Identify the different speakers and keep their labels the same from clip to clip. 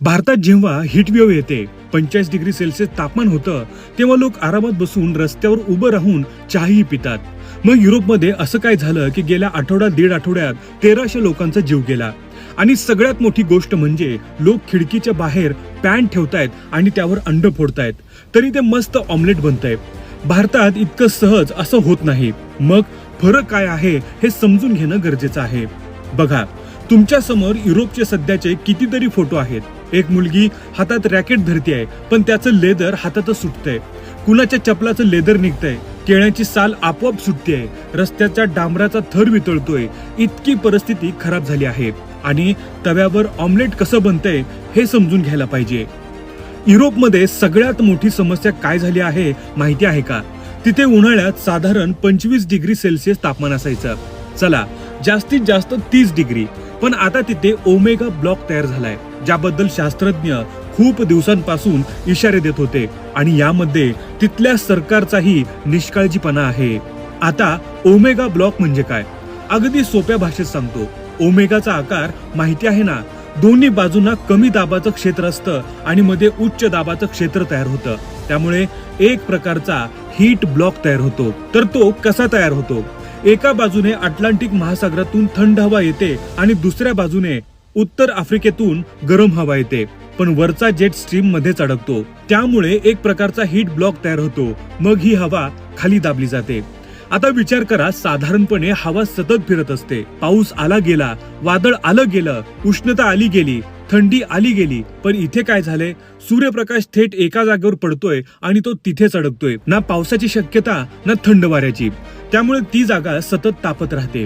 Speaker 1: भारतात जेव्हा हीटवेव्ह येते, 45 डिग्री सेल्सिअस तापमान होतं, तेव्हा लोक आरामात बसून रस्त्यावर उभं राहून चहाही पितात. मग युरोपमध्ये असं काय झालं की गेल्या दीड आठवड्यात 1300 लोकांचा जीव गेला. आणि सगळ्यात मोठी गोष्ट म्हणजे लोक खिडकीच्या बाहेर पॅन ठेवतायत आणि त्यावर अंड फोडतायत, तरी ते मस्त ऑमलेट बनतंय. भारतात इतकं सहज असं होत नाही. मग फरक काय आहे हे समजून घेणं गरजेचं आहे. बघा, तुमच्या समोर युरोपचे सध्याचे कितीतरी फोटो आहेत. एक मुलगी हातात रॅकेट धरतीये, पण त्याचं लेदर हातातच सुटतंय. कुणाच्या चपलाचं लेदर निघतंय, केळ्याची साल आपोआप सुटतेय, रस्त्याच्या डांबराचा थर वितळतोय. इतकी परिस्थिती खराब झाली आहे. आणि तव्यावर ऑमलेट कसं बनतंय हे समजून घ्यायला पाहिजे. युरोपमध्ये सगळ्यात मोठी समस्या काय झाली आहे माहिती आहे का? तिथे उन्हाळ्यात साधारण 25 डिग्री सेल्सिअस तापमान असायचं. चला, जास्तीत जास्त 30 डिग्री. पण आता तिथे ओमेगा ब्लॉक तयार झालाय, ज्याबद्दल शास्त्रज्ञ खूप दिवसांपासून इशारे देत होते. आणि यामध्ये तिथल्या सरकारचाही निष्काळजीपणा आहे. आता ओमेगा ब्लॉक म्हणजे काय? अगदी सोप्या भाषेत सांगतो. ओमेगाचा आकार माहिती आहे ना? दोन्ही बाजूंना कमी दाबाचं क्षेत्र असतं आणि मध्ये उच्च दाबाचं क्षेत्र तयार होतं. त्यामुळे एक प्रकारचा हीट ब्लॉक तयार होतो. तर तो कसा तयार होतो? एका बाजूने अटलांटिक महासागरातून थंड हवा येते आणि दुसऱ्या बाजूने उत्तर आफ्रिकेतून गरम हवा येते, पण वरचा जेट स्ट्रीम मध्येच अडकतो. त्यामुळे एक प्रकारचा हीट ब्लॉक तयार होतो. मग ही हवा खाली दाबली जाते. आता विचार करा, साधारणपणे हवा सतत फिरत असते. पाऊस आला गेला, वादळ आलं गेलं, उष्णता आली गेली, थंडी आली गेली. पण इथे काय झालंय? सूर्यप्रकाश थेट एका जागेवर पडतोय आणि तो तिथेच अडकतोय. ना पावसाची शक्यता, ना थंड वाऱ्याची. त्यामुळे ती जागा सतत तापत राहते.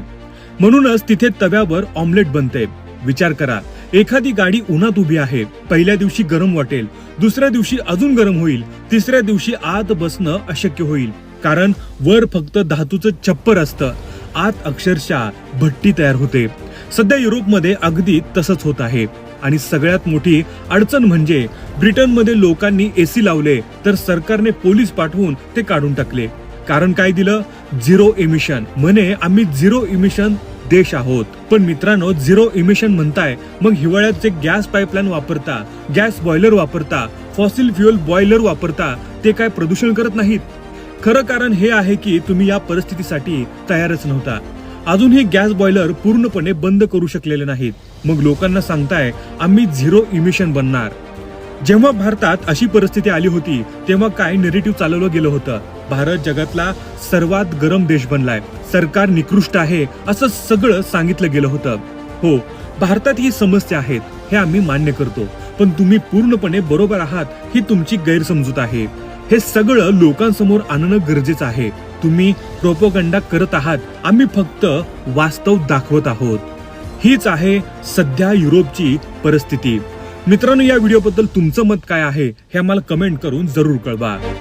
Speaker 1: म्हणूनच तिथे तव्यावर ऑमलेट बनते. विचार करा, एखादी गाडी उन्हात उभी आहे. पहिल्या दिवशी गरम वाटेल, दुसऱ्या दिवशी अजून गरम होईल, तिसऱ्या दिवशी आत बसणं अशक्य होईल. कारण वर फक्त धातूचं छप्पर असतं, आत अक्षरशः भट्टी तयार होते. सध्या युरोपमध्ये अगदी तसंच होत आहे. आणि सगळ्यात मोठी अडचण म्हणजे ब्रिटनमध्ये लोकांनी एसी लावले, तर सरकारने पोलीस पाठवून ते काढून टाकले. कारण काय दिलं? Zero emission. म्हणे आम्ही झिरो इमिशन देश आहोत. पण मित्रांनो, झिरो इमिशन म्हणताय, मग हिवाळ्यात जे गॅस पाईपलाईन वापरता, गॅस बॉयलर वापरता, फॉसिल फ्युएल बॉयलर वापरता, ते काय प्रदूषण करत नाहीत? खरं कारण हे आहे की तुम्ही या परिस्थितीसाठी तयारच नव्हता. अजूनही गॅस बॉयलर पूर्णपणे बंद करू शकलेले नाहीत. मग लोकांना सांगताय आम्ही झिरो इमिशन बनणार. जेव्हा भारतात अशी परिस्थिती आली होती, तेव्हा काय नेरेटिव्ह चालवलं गेलं होतं? भारत जगातला सर्वात गरम देश बनलाय, सरकार निकृष्ट आहे, असं सगळं सांगितलं गेलं होतं. हो, भारतात ही समस्या आहेत, हे आम्ही मान्य करतो. पण तुम्ही पूर्णपणे बरोबर आहात ही तुमची गैरसमजूत आहे. हे सगळं लोकांसमोर आणणं गरजेचं आहे. तुम्ही प्रोपोगंडा करत आहात, आम्ही फक्त वास्तव दाखवत आहोत. हीच आहे सध्या युरोपची परिस्थिती. मित्रांनो, या व्हिडिओबद्दल तुमचं मत काय आहे हे आम्हाला कमेंट करून जरूर कळवा.